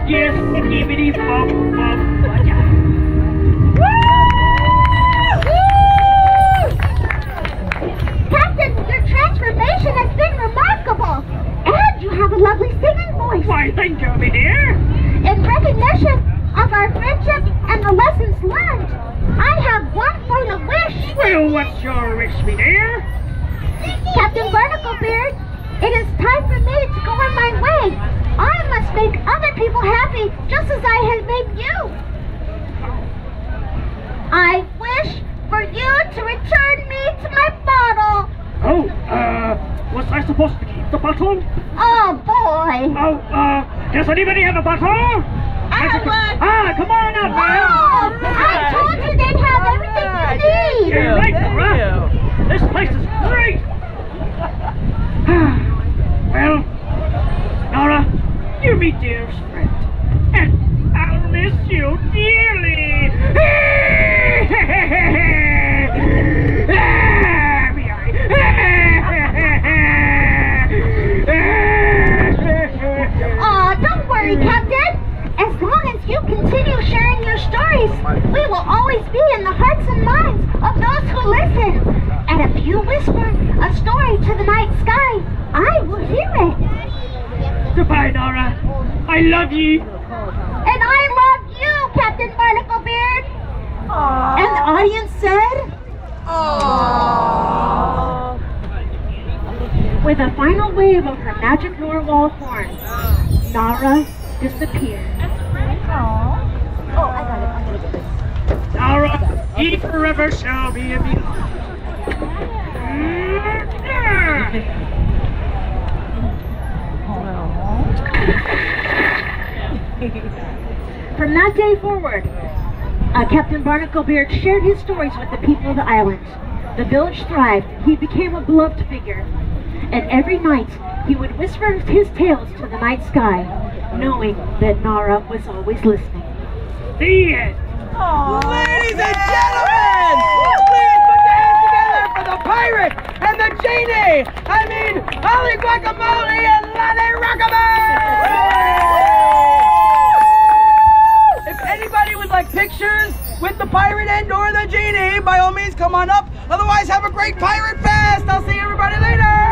Yes, gibbity bop bop. Captain, your transformation has been remarkable. And you have a lovely singing voice. Why, thank you, me dear. In recognition of our friendship and the lessons learned, I have one final wish. Well, what's your wish, me dear? Captain Barnaclebeard, it is time for me to go on my way. I must make other people happy just as I have made you. I wish for you to return me to my bottle. Oh, was I supposed to keep the bottle? Oh, boy. Oh, does anybody have a bottle? I have one. Come on up, man. Oh, I told you they'd have everything you need. You're right, Nora. This place is great. Well, Nora, you're me dearest friend, and I'll miss you dearly. Aw, don't worry, Captain. As long as you continue sharing your stories, we will always be in the hearts and minds of those who listen. And if you whisper a story to the night sky, I will hear it. Goodbye, Nora. I love ye. And I love you, Captain Barnaclebeard. And the audience said, Aww. with a final wave of her magic narwhal horn, Nara disappeared. Nara, ye forever shall be a me. From that day forward, Captain Barnaclebeard shared his stories with the people of the island. The village thrived. He became a beloved figure. And every night, he would whisper his tales to the night sky, knowing that Nara was always listening. The end. Ladies and gentlemen, please put your hands together for the pirate and the genie. I mean, Ahoy, Guacamole and Lani Rockabye. If anybody would like pictures with the pirate and or the genie, by all means come on up. Otherwise, have a great pirate fest. I'll see everybody later.